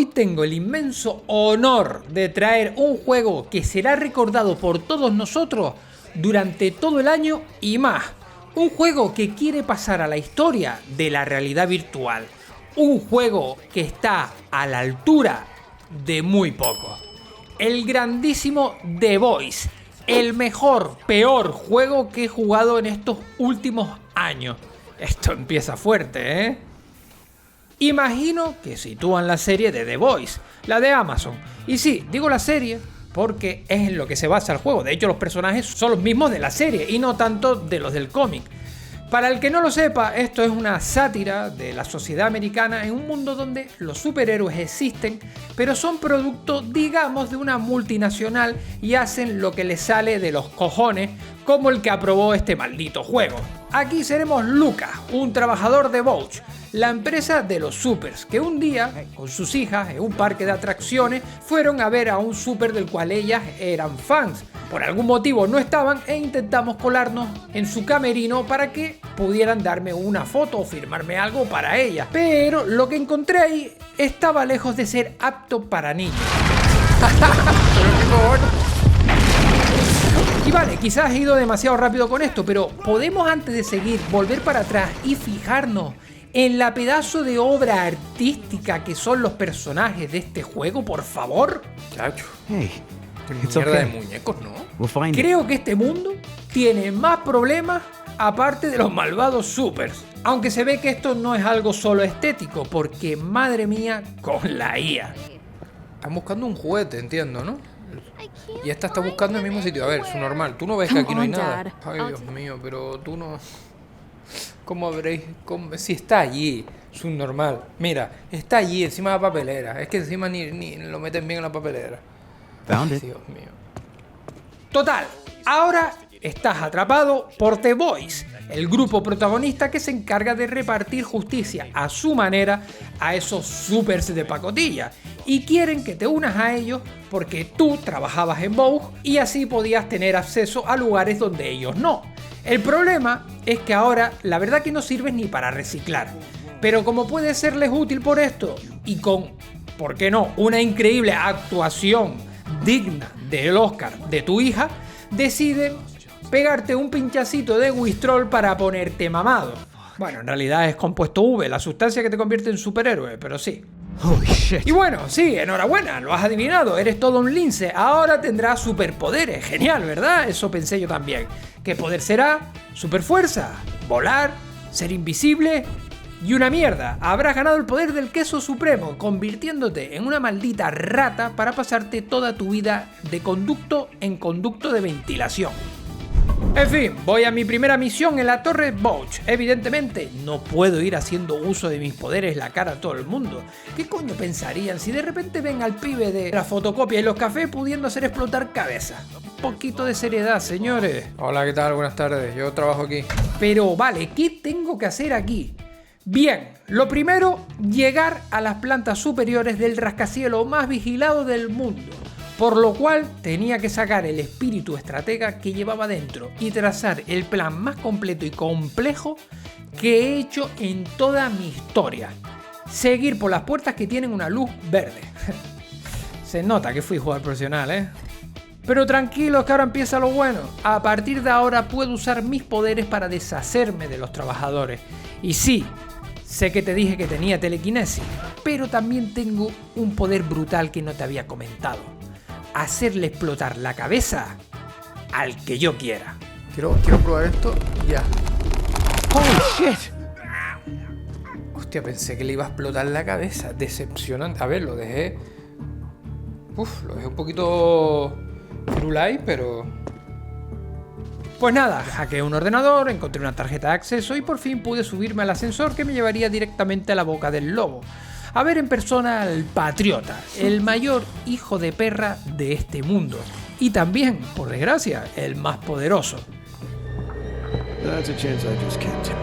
hoy tengo el inmenso honor de traer un juego que será recordado por todos nosotros durante todo el año y más. Un juego que quiere pasar a la historia de la realidad virtual. Un juego que está a la altura de muy poco. El grandísimo The Voice. El mejor, peor juego que he jugado en estos últimos años. Esto empieza fuerte, ¿eh? Imagino que sitúan la serie de The Voice, la de Amazon. Y sí, digo la serie porque es en lo que se basa el juego. De hecho, los personajes son los mismos de la serie y no tanto de los del cómic. Para el que no lo sepa, esto es una sátira de la sociedad americana en un mundo donde los superhéroes existen, pero son producto, digamos, de una multinacional y hacen lo que les sale de los cojones, como el que aprobó este maldito juego. Aquí seremos Lucas, un trabajador de Vouch, la empresa de los supers, que un día, con sus hijas, en un parque de atracciones, fueron a ver a un super del cual ellas eran fans. Por algún motivo no estaban e intentamos colarnos en su camerino para que pudieran darme una foto o firmarme algo para ellas. Pero lo que encontré ahí estaba lejos de ser apto para niños. Y vale, quizás he ido demasiado rápido con esto, pero ¿podemos antes de seguir volver para atrás y fijarnos en la pedazo de obra artística que son los personajes de este juego, por favor? Chacho. Hey, Qué it's mierda okay. de muñecos, ¿no? We'll find it. Creo que este mundo tiene más problemas aparte de los malvados supers. Aunque se ve que esto no es algo solo estético, porque madre mía con la IA. Están buscando un juguete, entiendo, ¿no? Y esta está buscando el mismo sitio. A ver, su normal. Tú no ves que aquí no hay nada. Ay, Dios mío, pero tú no... ¿Cómo habréis...? Si está allí, subnormal. Mira, está allí, encima de la papelera. Es que encima ni lo meten bien en la papelera. Found Ay, it. Dios mío. Total, ahora estás atrapado por The Voice, el grupo protagonista que se encarga de repartir justicia a su manera a esos supers de pacotilla. Y quieren que te unas a ellos porque tú trabajabas en Vogue y así podías tener acceso a lugares donde ellos no. El problema es que ahora la verdad que no sirves ni para reciclar. Pero como puede serles útil por esto y con, ¿por qué no?, una increíble actuación digna del Oscar de tu hija, deciden pegarte un pinchacito de Wistrol para ponerte mamado. Bueno, en realidad es compuesto V, la sustancia que te convierte en superhéroe, pero sí. Holy shit. Y bueno, sí, enhorabuena, lo has adivinado, eres todo un lince, ahora tendrás superpoderes, genial, ¿verdad? Eso pensé yo también. ¿Qué poder será? Superfuerza, volar, ser invisible y una mierda. Habrás ganado el poder del queso supremo, convirtiéndote en una maldita rata para pasarte toda tu vida de conducto en conducto de ventilación. En fin, voy a mi primera misión en la Torre Vouch. Evidentemente, no puedo ir haciendo uso de mis poderes la cara a todo el mundo. ¿Qué coño pensarían si de repente ven al pibe de la fotocopia y los cafés pudiendo hacer explotar cabezas? Un poquito de seriedad, señores. Hola, ¿qué tal? Buenas tardes. Yo trabajo aquí. Pero vale, ¿qué tengo que hacer aquí? Bien, lo primero, llegar a las plantas superiores del rascacielos más vigilado del mundo. Por lo cual tenía que sacar el espíritu estratega que llevaba dentro y trazar el plan más completo y complejo que he hecho en toda mi historia. Seguir por las puertas que tienen una luz verde. Se nota que fui jugador profesional, ¿eh? Pero tranquilos que ahora empieza lo bueno. A partir de ahora puedo usar mis poderes para deshacerme de los trabajadores. Y sí, sé que te dije que tenía telequinesis, pero también tengo un poder brutal que no te había comentado. Hacerle explotar la cabeza al que yo quiera. Quiero probar esto ya. Holy shit. Hostia, pensé que le iba a explotar la cabeza. Decepcionante. A ver, lo dejé... lo dejé un poquito... Firulai, pero... Pues nada, hackeé un ordenador, encontré una tarjeta de acceso y por fin pude subirme al ascensor que me llevaría directamente a la boca del lobo. A ver en persona al Patriota, el mayor hijo de perra de este mundo. Y también, por desgracia, el más poderoso. That's a chance I just can't take.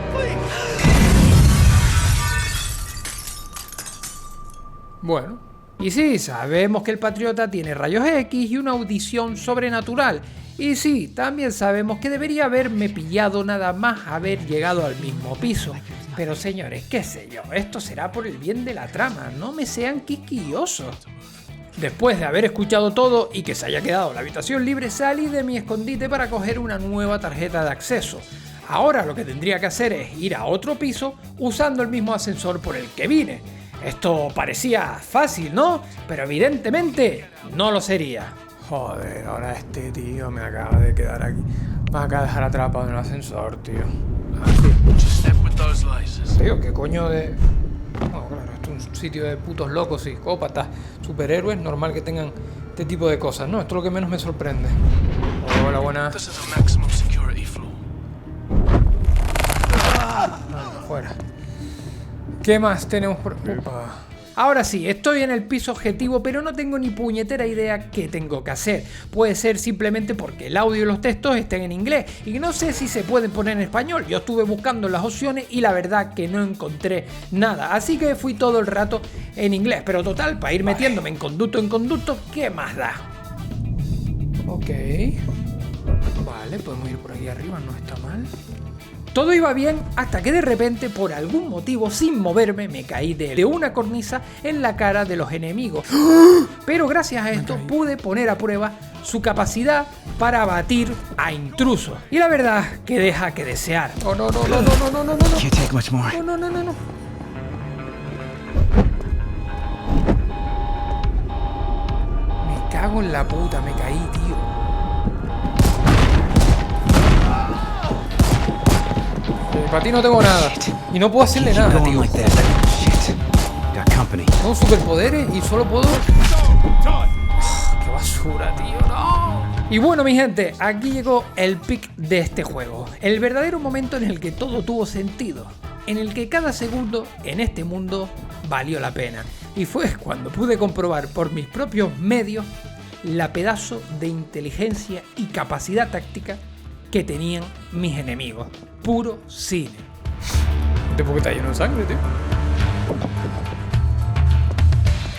Bueno. Y sí, sabemos que el Patriota tiene rayos X y una audición sobrenatural. Y sí, también sabemos que debería haberme pillado nada más haber llegado al mismo piso. Pero señores, qué sé yo, esto será por el bien de la trama, no me sean quisquillosos. Después de haber escuchado todo y que se haya quedado la habitación libre, salí de mi escondite para coger una nueva tarjeta de acceso. Ahora lo que tendría que hacer es ir a otro piso usando el mismo ascensor por el que vine. Esto parecía fácil, ¿no? Pero evidentemente no lo sería. Joder, ahora este tío me acaba de quedar aquí. Me acaba de dejar atrapado en el ascensor, tío. Tío, ¿qué coño de...? No, claro, esto es un sitio de putos locos, psicópatas, superhéroes, normal que tengan este tipo de cosas, ¿no? Esto es lo que menos me sorprende. Hola, buenas. Fuera. ¿Qué más tenemos por...? Opa. Ahora sí, estoy en el piso objetivo, pero no tengo ni puñetera idea qué tengo que hacer. Puede ser simplemente porque el audio y los textos estén en inglés y no sé si se pueden poner en español. Yo estuve buscando las opciones y la verdad que no encontré nada, así que fui todo el rato en inglés. Pero total, para ir metiéndome en conducto, ¿qué más da? Ok. Vale, podemos ir por aquí arriba, no está mal. Todo iba bien hasta que de repente, por algún motivo, sin moverme, me caí de una cornisa en la cara de los enemigos. Pero gracias a esto pude poner a prueba su capacidad para abatir a intrusos. Y la verdad que deja que desear. Oh, no. Can't take much more. No. Me cago en la puta, me caí, tío. Para ti no tengo nada. Y no puedo hacerle Keep nada, going tío. like that. Shit. Got company. Tengo superpoderes y solo puedo... ¡Qué basura, tío! ¡No! Y bueno, mi gente, aquí llegó el pic de este juego. El verdadero momento en el que todo tuvo sentido. En el que cada segundo en este mundo valió la pena. Y fue cuando pude comprobar por mis propios medios la pedazo de inteligencia y capacidad táctica que tenían mis enemigos. Puro cine. ¿De por qué está lleno de sangre, tío?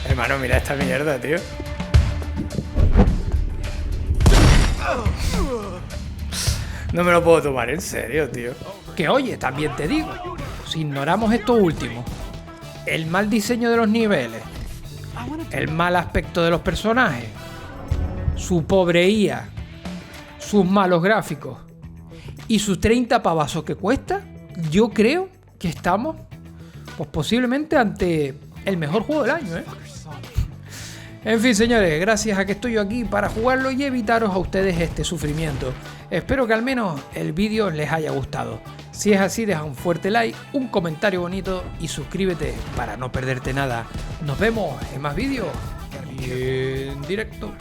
Hermano, mira esta mierda, tío. No me lo puedo tomar en serio, tío. Que oye, también te digo, si ignoramos esto último, el mal diseño de los niveles, el mal aspecto de los personajes, su pobre IA, sus malos gráficos y sus 30 pavazos que cuesta, yo creo que estamos pues posiblemente ante el mejor juego del año, ¿eh? En fin, señores, gracias a que estoy yo aquí para jugarlo y evitaros a ustedes este sufrimiento. Espero que al menos el vídeo les haya gustado. Si es así, deja un fuerte like, un comentario bonito y suscríbete para no perderte nada. Nos vemos en más vídeos y en directo.